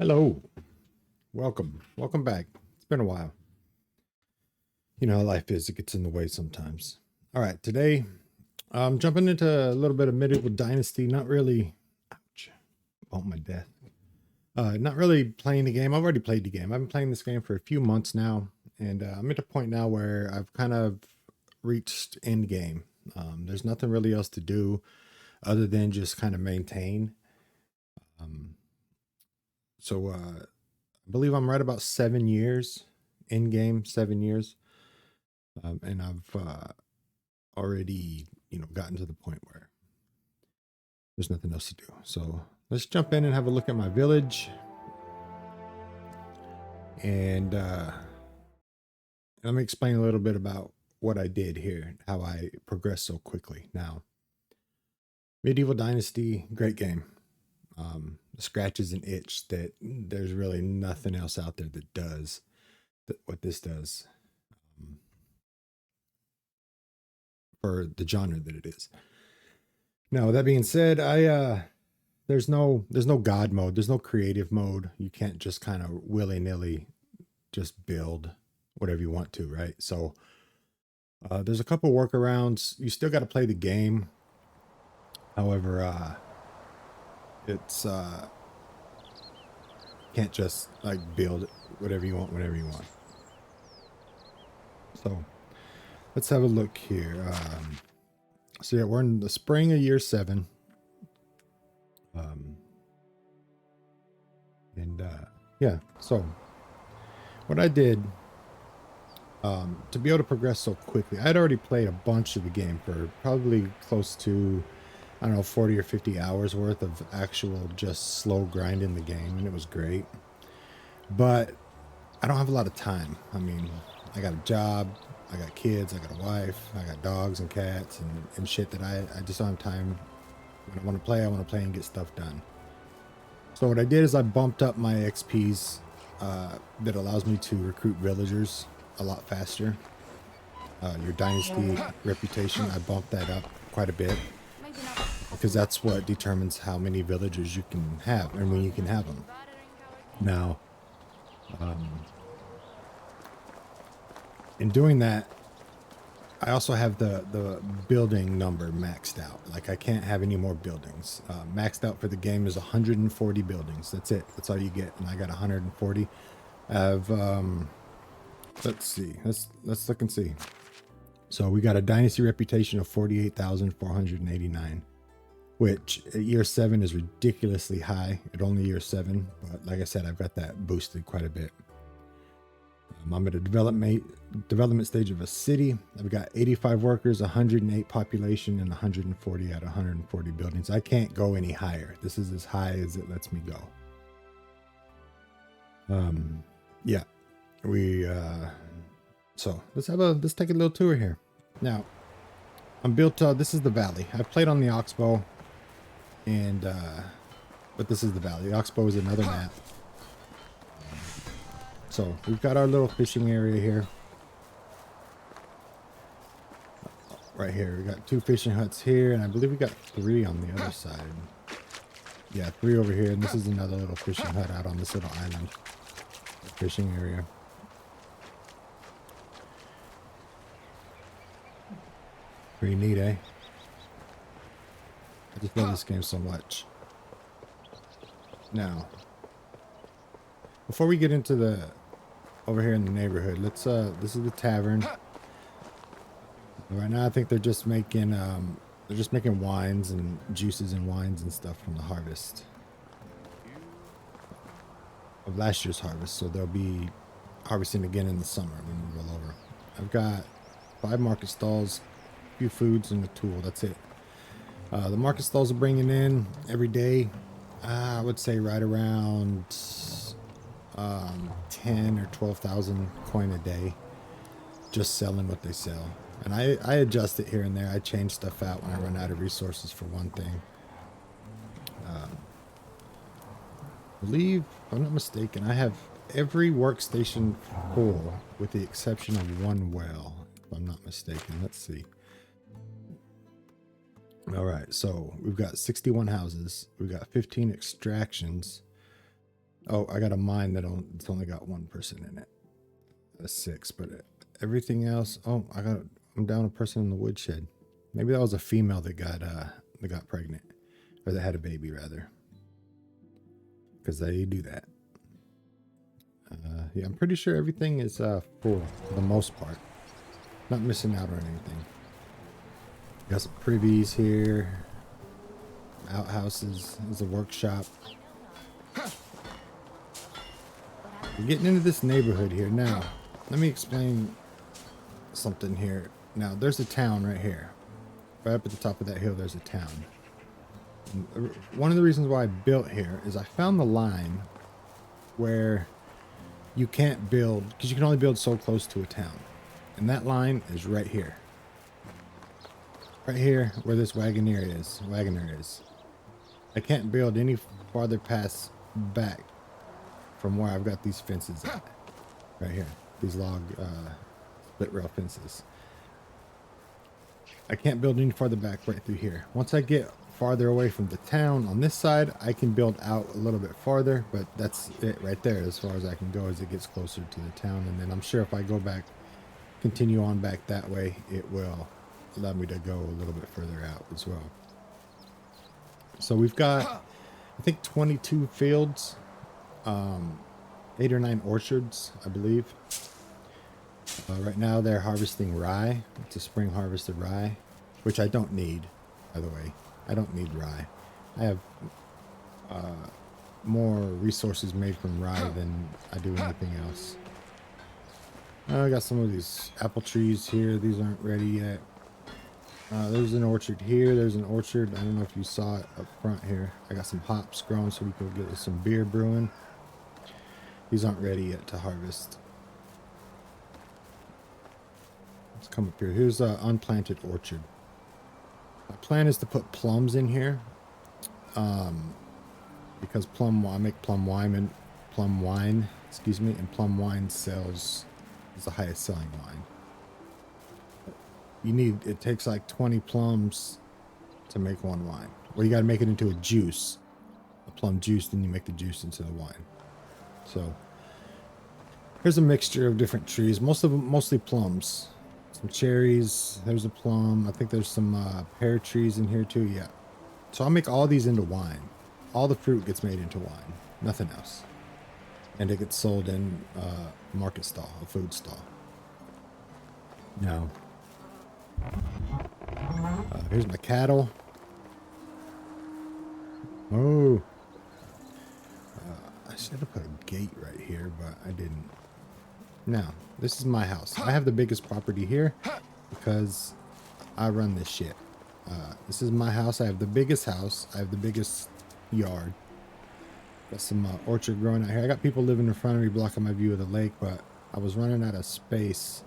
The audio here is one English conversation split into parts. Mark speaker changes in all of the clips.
Speaker 1: Hello, welcome back. It's been a while. You know how life is, it gets in the way sometimes. All right, today I'm jumping into a little bit of Medieval Dynasty. Not really, ouch, bumped my death. Not really playing the game. I've already played the game. I've been playing this game for a few months now, and I'm at a point now where I've kind of reached end game. There's nothing really else to do other than just kind of maintain. Um, I believe I'm right about 7 years in game, 7 years. And I've already, gotten to the point where there's nothing else to do. So let's jump in and have a look at my village. And let me explain a little bit about what I did here, how I progressed so quickly. Now, Medieval Dynasty, great game. Scratches an itch that there's really nothing else out there that does what this does. For the genre that it is. Now, with that being said, there's no God mode, there's no creative mode. You can't just kind of willy-nilly just build whatever you want to, right? So there's a couple workarounds. You still got to play the game. However, it's can't just like build whatever you want whenever you want. So let's have a look here. So yeah, we're in the spring of year 7. Yeah, so what I did to be able to progress so quickly, I'd already played a bunch of the game for probably close to, I don't know, 40 or 50 hours worth of actual just slow grinding the game, and it was great. But I don't have a lot of time. I mean, I got a job, I got kids, I got a wife, I got dogs and cats and shit that I just don't have time. When I want to play and get stuff done. So what I did is I bumped up my XPs that allows me to recruit villagers a lot faster. Your dynasty reputation, I bumped that up quite a bit because that's what determines how many villagers you can have and when you can have them. Now, in doing that, I also have the building number maxed out. Like I can't have any more buildings. Maxed out for the game is 140 buildings. That's it. That's all you get. And I got 140. I have let's see. Let's look and see. So we got a dynasty reputation of 48,489, which at year 7 is ridiculously high at only year 7. But like I said, I've got that boosted quite a bit. I'm at a development stage of a city. I've got 85 workers, 108 population, and 140 out of 140 buildings. I can't go any higher. This is as high as it lets me go. Yeah, so let's take a little tour here. Now, I'm built. This is the valley. I've played on the Oxbow, but this is the valley. The Oxbow is another map. So we've got our little fishing area here. Right here, we got 2 fishing huts here, and I believe we got 3 on the other side. Yeah, 3 over here, and this is another little fishing hut out on this little island. Fishing area. Pretty neat, eh? I just love this game so much. Now, before we get into the over here in the neighborhood, let's this is the tavern. Right now I think they're just making wines and juices and wines and stuff from the harvest of last year's harvest, so they'll be harvesting again in the summer when we roll over. I've got 5 market stalls, a few foods, and a tool. That's it. The market stalls are bringing in every day, I would say right around 10 or 12,000 coin a day, just selling what they sell. And I adjust it here and there. I change stuff out when I run out of resources, for one thing. I believe, if I'm not mistaken, I have every workstation full with the exception of 1 well, if I'm not mistaken. Let's see. All right, so we've got 61 houses. We've got 15 extractions. Oh, I got a mine it's only got one person in it. A 6, but everything else. Oh, I'm down a person in the woodshed. Maybe that was a female that got pregnant, or that had a baby rather, because they do that. Yeah, I'm pretty sure everything is full for the most part. Not missing out on anything. Got some privies here. Outhouses. There's a workshop. We're getting into this neighborhood here now. Let me explain something here. Now, there's a town right here. Right up at the top of that hill, there's a town. And one of the reasons why I built here is I found the line where you can't build, because you can only build so close to a town. And that line is right here. Right here where this wagoner is. I can't build any farther past back from where I've got these fences at. Right here. These log split rail fences. I can't build any farther back right through here. Once I get farther away from the town on this side, I can build out a little bit farther, but that's it right there as far as I can go as it gets closer to the town. And then I'm sure if I go back, continue on back that way, it will allow me to go a little bit further out as well. So we've got, I think, 22 fields, 8 or 9 orchards, I believe. Right now they're harvesting rye. It's a spring harvest of rye, which I don't need, by the way. I don't need rye. I have more resources made from rye than I do anything else. I got some of these apple trees here. These aren't ready yet. There's an orchard here. There's an orchard. I don't know if you saw it up front here. I got some hops growing so we can get some beer brewing. These aren't ready yet to harvest. Let's come up here. Here's an unplanted orchard. My plan is to put plums in here, because I make plum wine, and plum wine sells is the highest selling wine. It takes like 20 plums to make one wine. Well, you got to make it into a juice, a plum juice, then you make the juice into the wine. So here's a mixture of different trees, mostly plums. Some cherries, there's a plum. I think there's some pear trees in here too. Yeah. So I'll make all these into wine. All the fruit gets made into wine, nothing else. And it gets sold in a market stall, a food stall. Now, here's my cattle. Oh, I should have put a gate right here, but I didn't. Now, this is my house. I have the biggest property here because I run this shit. This is my house. I have the biggest house. I have the biggest yard. Got some orchard growing out here. I got people living in front of me blocking my view of the lake, but I was running out of space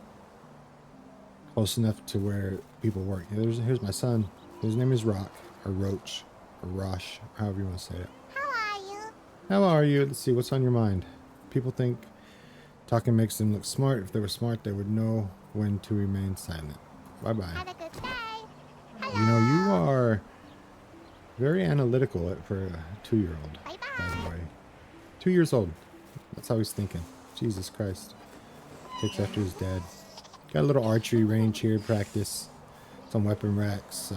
Speaker 1: close enough to where people work. Here's my son. His name is Rock, or Roach, or Rosh, however you want to say it.
Speaker 2: How are you?
Speaker 1: How are you? Let's see, what's on your mind? People think talking makes them look smart. If they were smart, they would know when to remain silent. Bye-bye.
Speaker 2: Have a good day.
Speaker 1: You know, you are very analytical for a 2-year-old,
Speaker 2: Bye-bye.
Speaker 1: by the way. 2 years old. That's how he's thinking. Jesus Christ. Takes after his dad. Got a little archery range here, practice. Some weapon racks,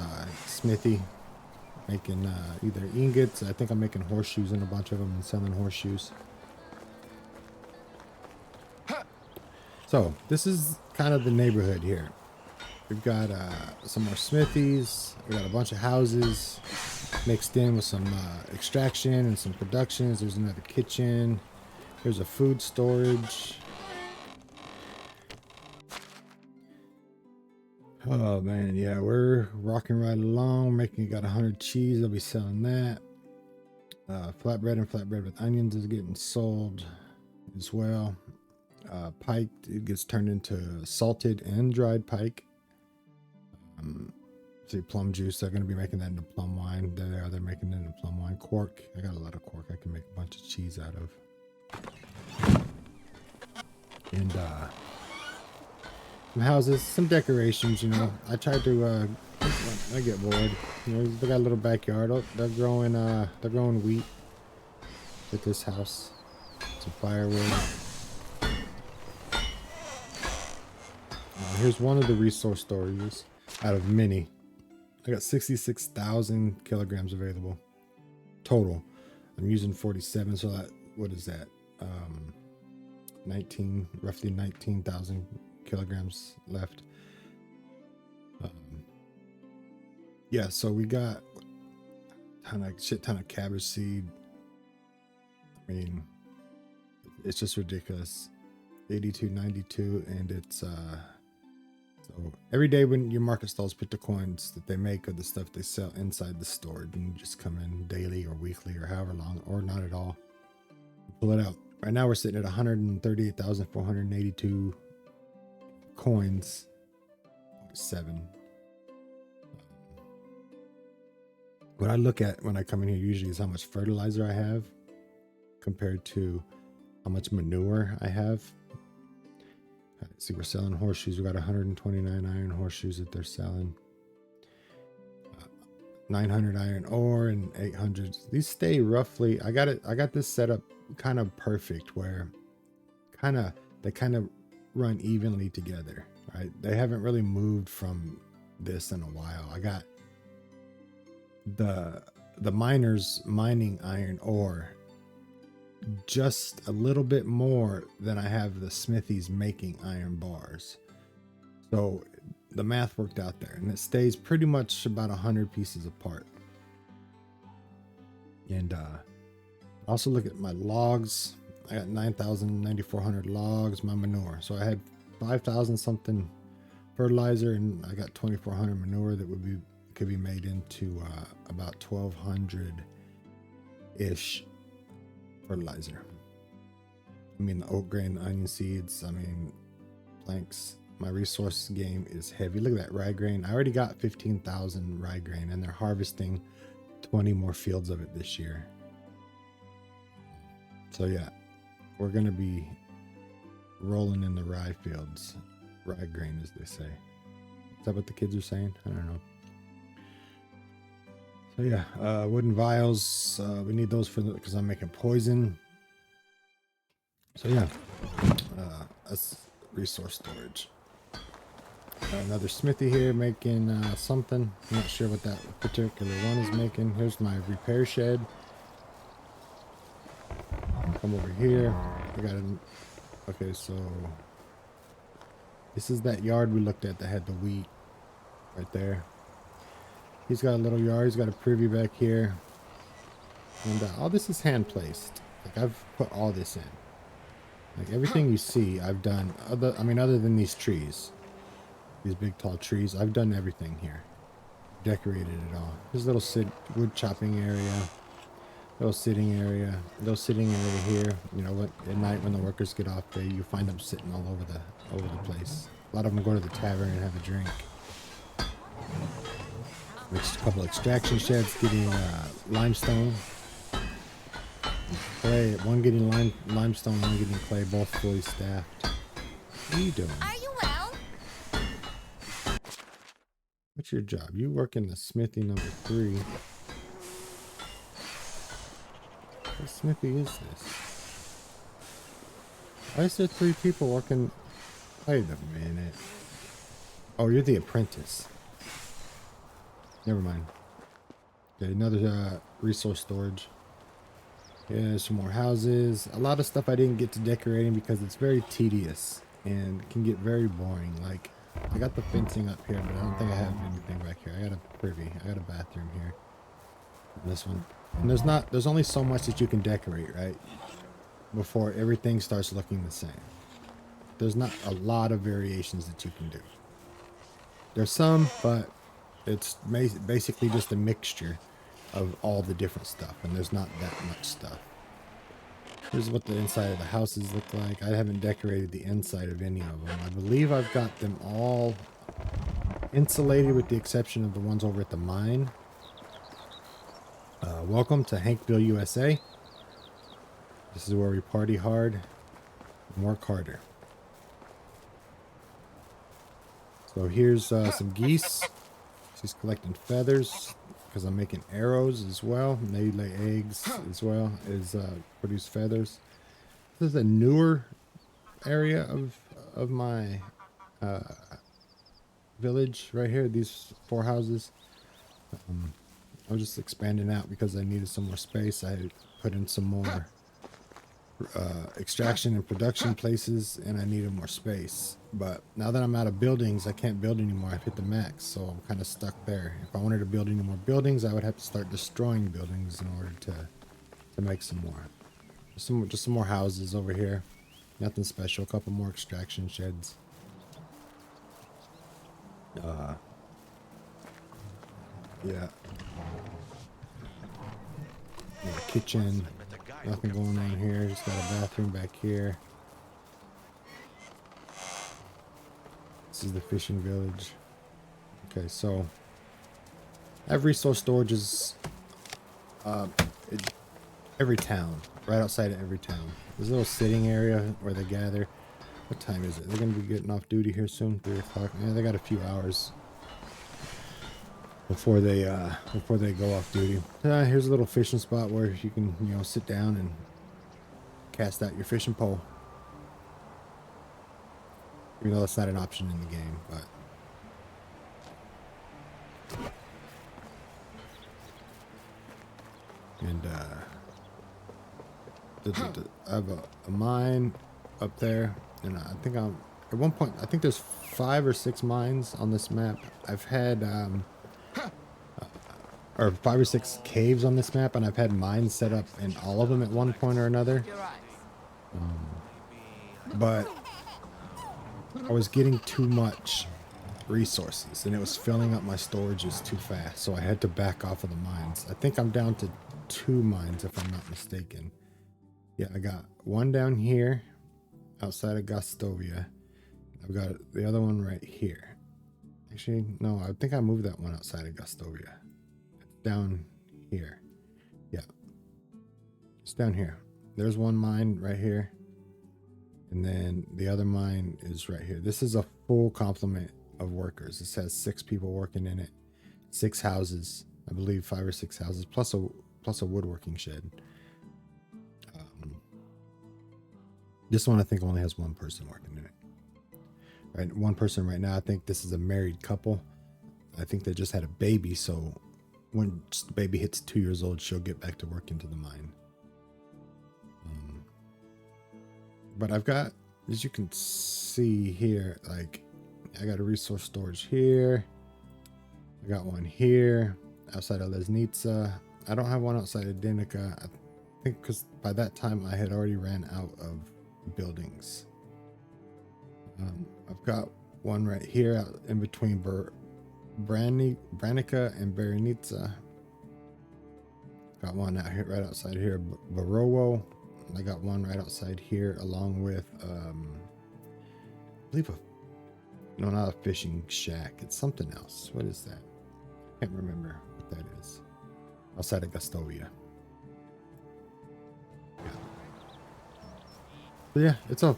Speaker 1: smithy. Making either ingots. I think I'm making horseshoes in a bunch of them and selling horseshoes. So, this is kind of the neighborhood here. We've got some more smithies. We got a bunch of houses mixed in with some extraction and some productions. There's another kitchen. There's a food storage. Oh man, yeah, we're rocking right along. Got 100 cheese. I'll be selling that. Flatbread and flatbread with onions is getting sold as well. Pike, it gets turned into salted and dried pike. See, plum juice, they're going to be making that into plum wine. There they are, they're making it into plum wine. Cork, I got a lot of cork I can make a bunch of cheese out of. And some houses, some decorations, you know. I tried to I get bored. You know, they got a little backyard. Oh, they're growing wheat at this house. Some firewood. Here's one of the resource storages out of many. I got 66,000 kilograms available total. I'm using 47, so that, what is that? 19, roughly 19,000 kilograms left. Yeah, so we got shit ton of cabbage seed. I mean, it's just ridiculous. 82, 92, and it's so every day when your market stalls put the coins that they make of the stuff they sell inside the store, and you just come in daily or weekly or however long, or not at all, pull it out. Right now we're sitting at 138,482 coins. 7. What I look at when I come in here usually is how much fertilizer I have compared to how much manure I have. Let's see, we're selling horseshoes. We got 129 iron horseshoes that they're selling. 900 iron ore and 800. These stay roughly. I got this set up kind of perfect where they kind of run evenly together. Right? They haven't really moved from this in a while. I got the miners mining iron ore just a little bit more than I have the smithies making iron bars. So the math worked out there, and it stays pretty much about 100 pieces apart. And also look at my logs. I got 9,400 logs, my manure. So I had 5,000 something fertilizer, and I got 2,400 manure that could be made into about 1,200 ish fertilizer. I mean, the oat grain, the onion seeds, I mean, planks. My resource game is heavy. Look at that rye grain. I already got 15,000 rye grain, and they're harvesting 20 more fields of it this year. So yeah, we're gonna be rolling in the rye fields. Rye grain, as they say. Is that what the kids are saying? I don't know. So yeah, wooden vials. We need those because I'm making poison. So yeah, that's resource storage. Got another smithy here making something. I'm not sure what that particular one is making. Here's my repair shed. Come over here. I got an. Okay, so this is that yard we looked at that had the wheat right there. He's got a little yard. He's got a privy back here. And all this is hand placed. Like, I've put all this in. Like, everything you see, I've done. Other than these trees. These big, tall trees. I've done everything here. Decorated it all. There's a little wood chopping area. Little sitting area. Little sitting area here. You know, at night when the workers get off, you find them sitting all over the place. A lot of them go to the tavern and have a drink. There's a couple extraction sheds getting limestone, clay. One getting limestone, one getting clay, both fully staffed. What are you doing?
Speaker 2: Are you well?
Speaker 1: What's your job? You work in the smithy number 3. What smithy is this? Why is there 3 people working? Wait a minute. Oh, you're the apprentice. Never mind. Okay, another resource storage. Yeah, some more houses. A lot of stuff I didn't get to decorating because it's very tedious and can get very boring. Like, I got the fencing up here, but I don't think I have anything back here. I got a privy. I got a bathroom here. And this one. And there's only so much that you can decorate, right? Before everything starts looking the same. There's not a lot of variations that you can do. There's some, but it's basically just a mixture of all the different stuff, and there's not that much stuff. Here's what the inside of the houses look like. I haven't decorated the inside of any of them. I believe I've got them all insulated with the exception of the ones over at the mine. Welcome to Hankville, USA. This is where we party hard and work harder. So here's some geese. She's collecting feathers because I'm making arrows as well. And they lay eggs as well as produce feathers. This is a newer area of my village right here. These 4 houses. I was just expanding out because I needed some more space. I put in some more extraction and production places, and I needed more space. But now that I'm out of buildings, I can't build anymore. I've hit the max, so I'm kind of stuck there. If I wanted to build any more buildings, I would have to start destroying buildings in order to make some more. Just some more houses over here. Nothing special. A couple more extraction sheds. Yeah. Kitchen. Nothing going on here. Just got a bathroom back here. This is the fishing village. Okay, so I have resource storages in every town, right outside of every town. There's a little sitting area where they gather. What time is it? They're gonna be getting off duty here soon. 3 o'clock. Yeah, they got a few hours before they go off duty. Here's a little fishing spot where you can, you know, sit down and cast out your fishing pole. Even though that's not an option in the game, but and I have a mine up there, and I think I'm at one point. I think there's 5 or 6 mines on this map. I've had or 5 or 6 caves on this map, and I've had mines set up in all of them at one point or another. But I was getting too much resources, and it was filling up my storages too fast, so I had to back off of the mines. I think I'm down to 2 mines, if I'm not mistaken. Yeah, I got one down here outside of Gostovia. I've got the other one right here. Actually, no, I think I moved that one outside of Gostovia. It's down here. Yeah. It's down here. There's one mine right here. And then the other mine is right here. This is a full complement of workers. This has 6 people working in it. 6 houses. I believe 5 or 6 houses, plus a woodworking shed. This one I think only has 1 person working in it. Right, 1 person right now. I think this is a married couple. I think they just had a baby, so when the baby hits 2 years old, she'll get back to work into the mine. But I've got, as you can see here, like I got a resource storage here. I got one here outside of Lesnica. I don't have one outside of Dinica. I think because by that time I had already ran out of buildings. I've got one right here out in between Branica and Berenica. Got one out here, right outside here, Barowo. I got one right outside here, along with, I believe no, not a fishing shack. It's something else. What is that? I can't remember what that is. Outside of Gostovia. Yeah. So yeah, it's a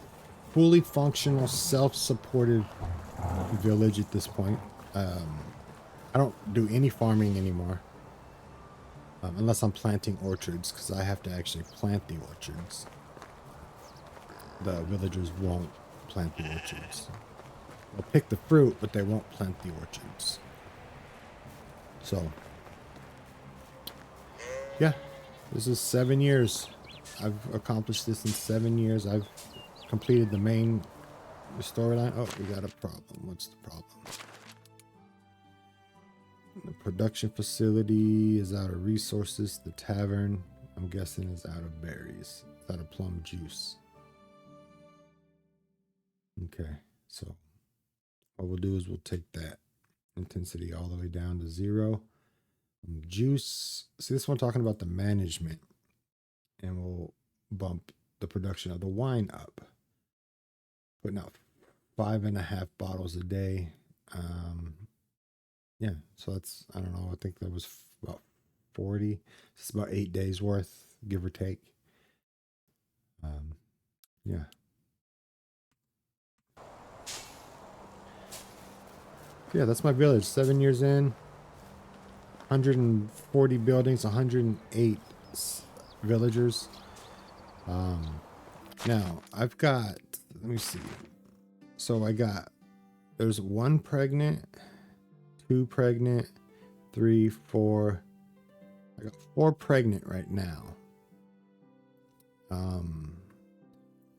Speaker 1: fully functional, self-supported village at this point. I don't do any farming anymore. Unless I'm planting orchards, because I have to actually plant the orchards. The villagers won't plant the orchards. They'll pick the fruit, but they won't plant the orchards. So, yeah, this is 7 years. I've accomplished this in 7 years. I've completed the main storyline. Oh, we got a problem. What's the problem? The production facility is out of resources. The tavern, I'm guessing, is out of berries. It's out of plum juice. Okay, so what we'll do is we'll take that intensity all the way down to 0. Juice. See, this one talking about the management, and we'll bump the production of the wine up. Putting out 5.5 bottles a day. Yeah, so that's, I don't know, I think that was about 40. It's about 8 days worth, give or take. Yeah. Yeah, that's my village. 7 years in, 140 buildings, 108 villagers. Now, I've got, let me see. So there's 1 pregnant, 2 pregnant, 3, 4. I got 4 pregnant right now.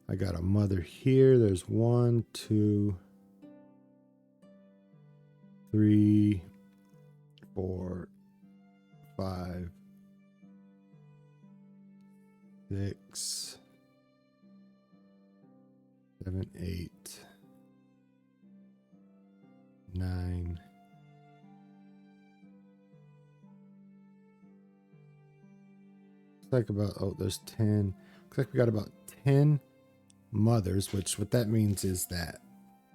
Speaker 1: I got a mother here. There's 1, 2, 3, 4, 5, 6, 7, 8, 9. Like about, oh, there's 10. Looks like we got about 10 mothers, which what that means is that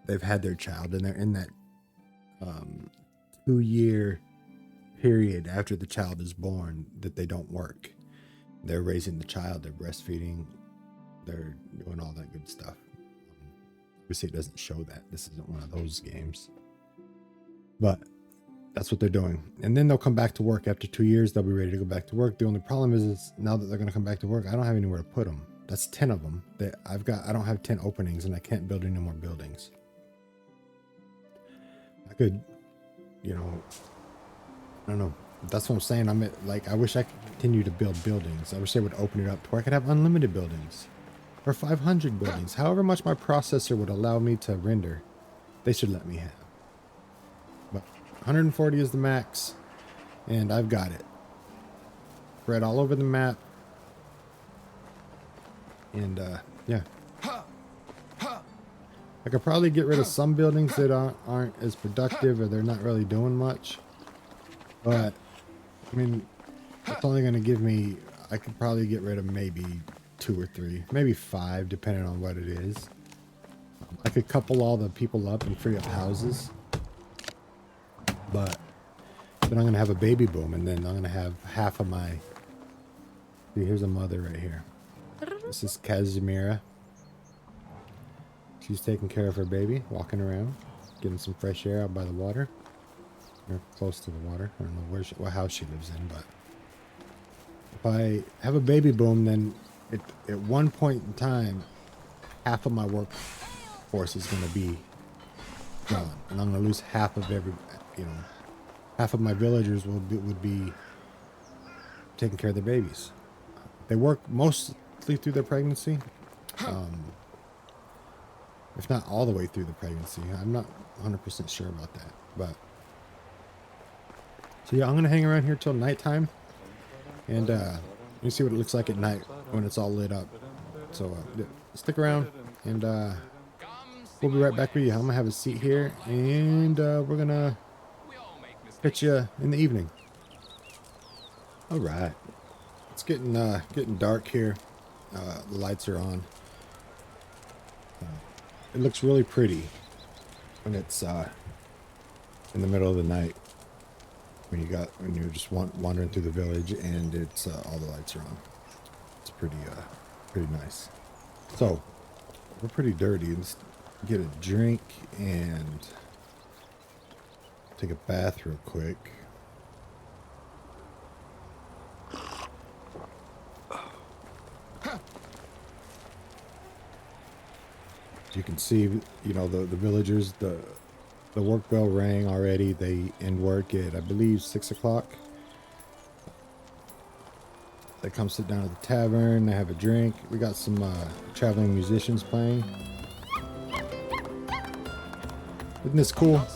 Speaker 1: they've had their child and they're in that 2-year period after the child is born that they don't work. They're raising the child, they're breastfeeding, they're doing all that good stuff. Obviously, it doesn't show that. This isn't one of those games, but that's what they're doing. And then they'll come back to work after 2 years. They'll be ready to go back to work. The only problem is now that they're going to come back to work, I don't have anywhere to put them. That's 10 of them that I don't have 10 openings and I can't build any more buildings. I could, I don't know. That's what I'm saying. I wish I could continue to build buildings. I wish they would open it up to where I could have unlimited buildings or 500 buildings. However much my processor would allow me to render, they should let me have. But 140 is the max, and I've got it spread all over the map. And yeah, I could probably get rid of some buildings that aren't as productive or they're not really doing much. But I mean, it's only going to give me, I could probably get rid of maybe 2 or 3, maybe 5, depending on what it is. I could couple all the people up and free up houses. But then I'm going to have a baby boom, and then I'm going to have half of my... See, here's a mother right here. This is Casimira. She's taking care of her baby, walking around, getting some fresh air out by the water. Or close to the water. I don't know what house she lives in, but... If I have a baby boom, then at one point in time, half of my workforce is going to be gone. And I'm going to lose half of half of my villagers would be taking care of their babies. They work mostly through their pregnancy, if not all the way through the pregnancy. I'm not 100% sure about that, but so yeah, I'm gonna hang around here till nighttime, and you see what it looks like at night when it's all lit up. So stick around, and we'll be right back with you. I'm gonna have a seat here, and we're gonna catch you in the evening. All right, it's getting dark here. The lights are on. It looks really pretty when it's in the middle of the night, when you're just wandering through the village and it's all the lights are on. It's pretty nice. So we're pretty dirty. Let's get a drink and take a bath real quick. As you can see, the villagers, the work bell rang already. They end work at, I believe, 6 o'clock. They come sit down at the tavern. They have a drink. We got some traveling musicians playing. Isn't this cool?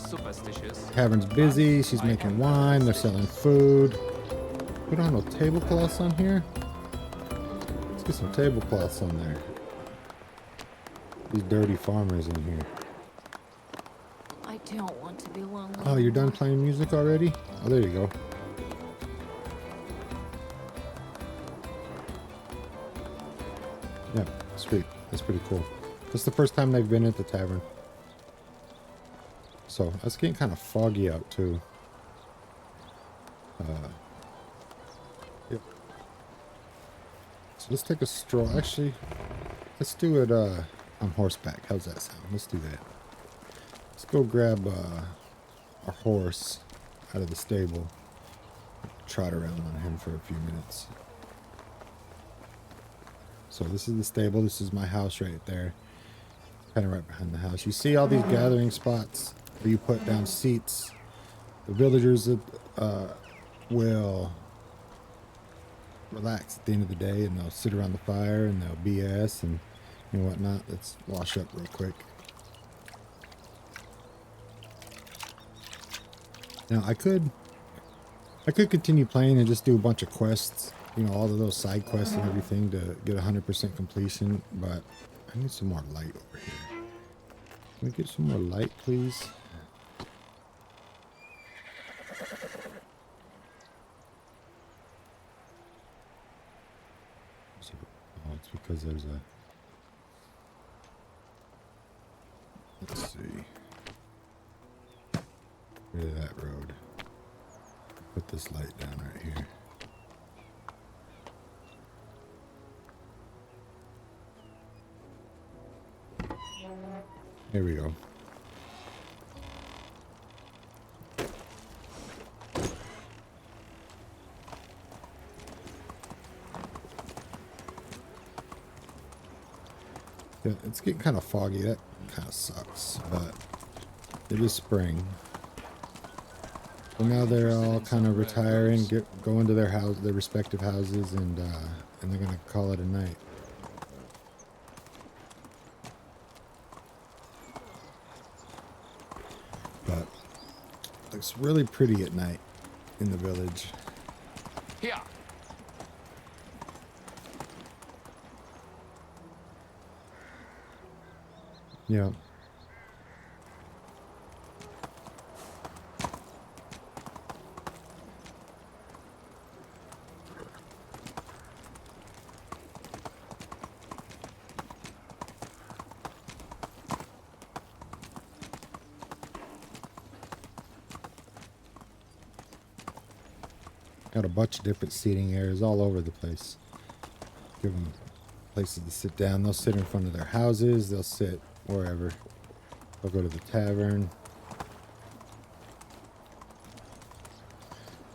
Speaker 1: Tavern's busy. She's making wine. They're selling food. We don't have no tablecloths on here. Let's get some tablecloths on there. These dirty farmers in here.
Speaker 2: I don't want to be lonely.
Speaker 1: Oh, you're done playing music already? Oh, there you go. Yeah, sweet. That's pretty cool. That's the first time they've been at the tavern. So, it's getting kind of foggy out, too. Yep. So, let's take a stroll. Actually, let's do it on horseback. How's that sound? Let's do that. Let's go grab our horse out of the stable. Trot around on him for a few minutes. So this is the stable. This is my house right there. Kind of right behind the house. You see all these gathering spots where you put down seats. The villagers will relax at the end of the day, and they'll sit around the fire and they'll BS and whatnot. Let's wash up real quick. Now I could continue playing and just do a bunch of quests, all of those side quests and everything to get 100% completion, but I need some more light over here. Can we get some more light, please? Oh, it's because there's a... Let's see. Rid of that road. Put this light down right here. There we go. Yeah, it's getting kind of foggy. That kind of sucks, but it is spring. So now they're all kind of retiring, go into their respective houses, and they're gonna call it a night. But looks really pretty at night in the village.
Speaker 3: Here.
Speaker 1: Yeah. Got a bunch of different seating areas all over the place. Give them places to sit down. They'll sit in front of their houses. They'll sit wherever. They'll go to the tavern.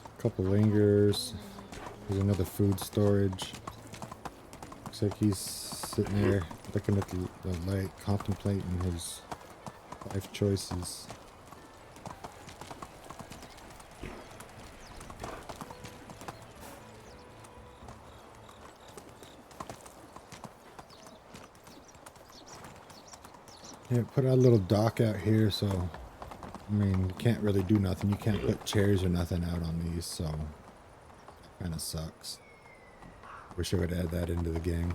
Speaker 1: A couple lingers. There's another food storage. Looks like he's sitting there looking at the light, contemplating his life choices. Yeah, put a little dock out here, so I mean, you can't really do nothing. You can't put chairs or nothing out on these, so kind of sucks. Wish I would add that into the game.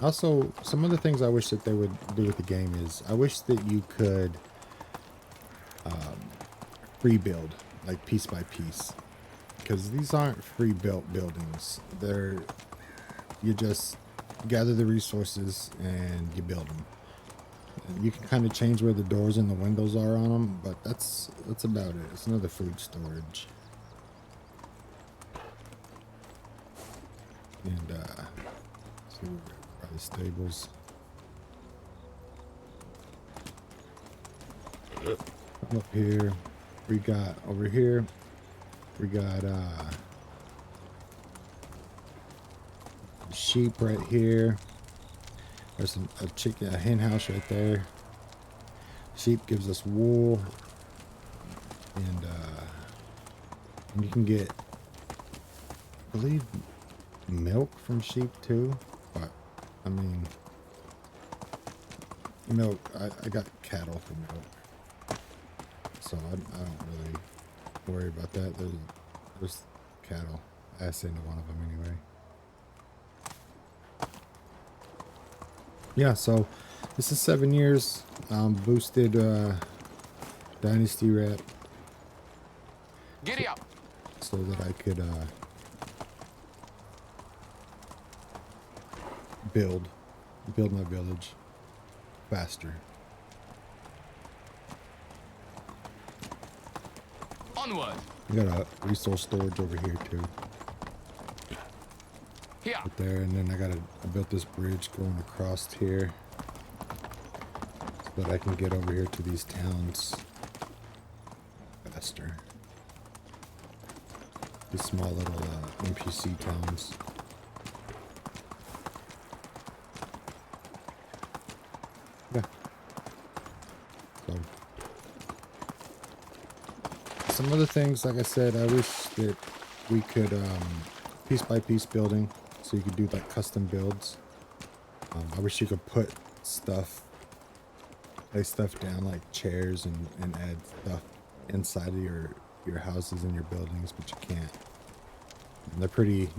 Speaker 1: Also, some of the things I wish that they would do with the game is I wish that you could free build, like piece by piece, because these aren't free built buildings. You just gather the resources and you build them. You can kind of change where the doors and the windows are on them, but that's about it. It's another food storage. And see, by the stables. Come up here. We got over here. We got sheep right here. There's a hen house right there. Sheep gives us wool, and you can get, I believe, milk from sheep too. But I mean, milk. I got cattle for milk, so I don't really worry about that. There's cattle. I asked into one of them anyway. Yeah, so this is 7 years. Boosted Dynasty rep.
Speaker 3: Giddy up.
Speaker 1: So that I could build my village faster.
Speaker 3: Onward.
Speaker 1: We got a resource storage over here too.
Speaker 3: Here.
Speaker 1: Right there, and then I built this bridge going across here so that I can get over here to these towns faster. These small little NPC towns. Yeah. So some other things, like I said, I wish that we could piece by piece building, so you could do like custom builds. I wish you could put stuff, lay stuff down like chairs and add stuff inside of your houses and your buildings, but you can't. And they're pretty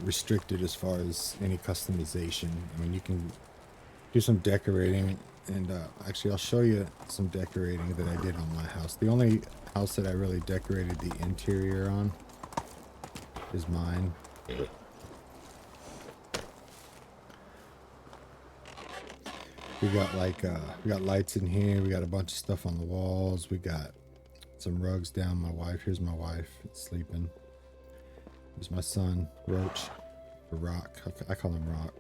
Speaker 1: restricted as far as any customization. I mean, you can do some decorating, and actually I'll show you some decorating that I did on my house. The only house that I really decorated the interior on is mine. We got like we got lights in here, we got a bunch of stuff on the walls, we got some rugs down. Here's my wife sleeping. Here's my son, Roach, or Rock. I call him Rock.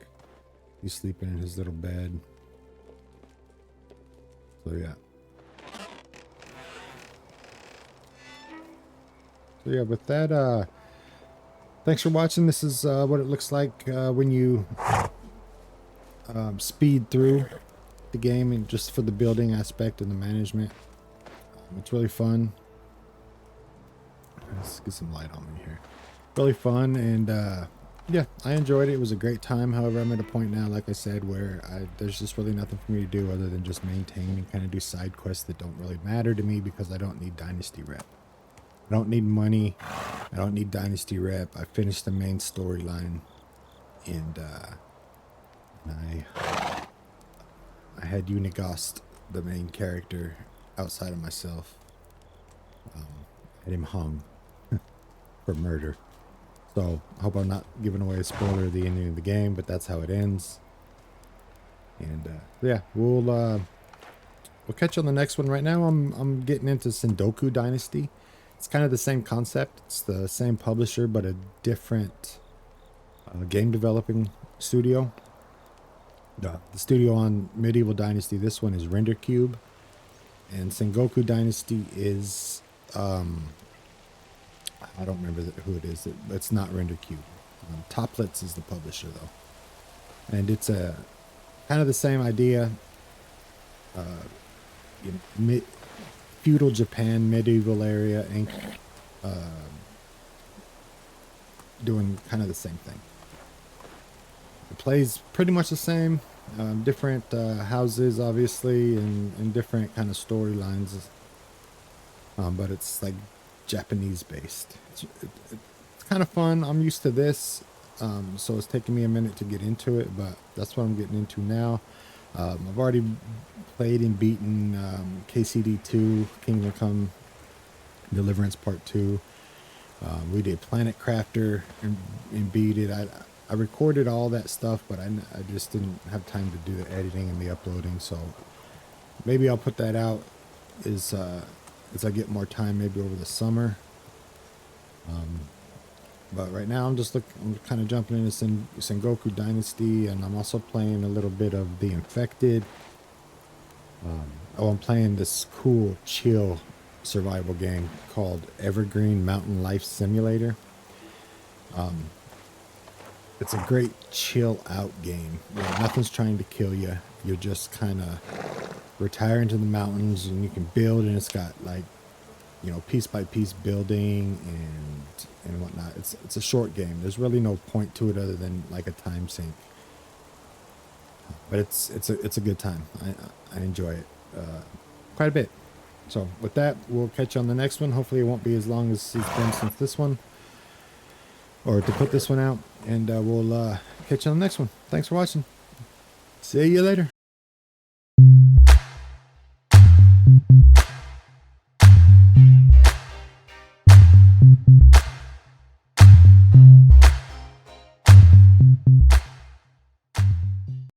Speaker 1: He's sleeping in his little bed. So yeah. So yeah, with that, thanks for watching. This is what it looks like when you speed through the game, and just for the building aspect and the management. It's really fun. Let's get some light on me here. Really fun, and yeah, I enjoyed it. It was a great time. However, I'm at a point now, like I said, where there's just really nothing for me to do other than just maintain and kind of do side quests that don't really matter to me, because I don't need Dynasty rep. I don't need money. I don't need Dynasty rep. I finished the main storyline, and I had Unigast, the main character, outside of myself. Had him hung for murder. So I hope I'm not giving away a spoiler of the ending of the game, but that's how it ends. And yeah, we'll catch you on the next one. Right now I'm getting into Sengoku Dynasty. It's kind of the same concept. It's the same publisher, but a different game developing studio. The studio on Medieval Dynasty, this one is Render Cube, and Sengoku Dynasty is I don't remember who it is. It's not Render Cube. Toplets is the publisher though, and it's a kind of the same idea. Feudal Japan, medieval area, and doing kind of the same thing. It plays pretty much the same, different houses obviously, and different kind of storylines, but it's like Japanese based. It's kind of fun. I'm used to this, so it's taking me a minute to get into it, but that's what I'm getting into now. I've already played and beaten KCD 2, Kingdom Come Deliverance Part 2. We did Planet Crafter and beat it. I recorded all that stuff, but I just didn't have time to do the editing and the uploading, so maybe I'll put that out as I get more time, maybe over the summer. But right now I'm kind of jumping into Sengoku Dynasty, and I'm also playing a little bit of The Infected. I'm playing this cool, chill survival game called Evergreen Mountain Life Simulator. It's a great chill out game. Nothing's trying to kill you. You're just kind of retire into the mountains, and you can build, and it's got like, piece by piece building and whatnot. It's a short game. There's really no point to it other than like a time sink. But it's a good time. I enjoy it quite a bit. So with that, we'll catch you on the next one. Hopefully it won't be as long as it's been since this one, or to put this one out, and we'll catch you on the next one. Thanks for watching. See you later.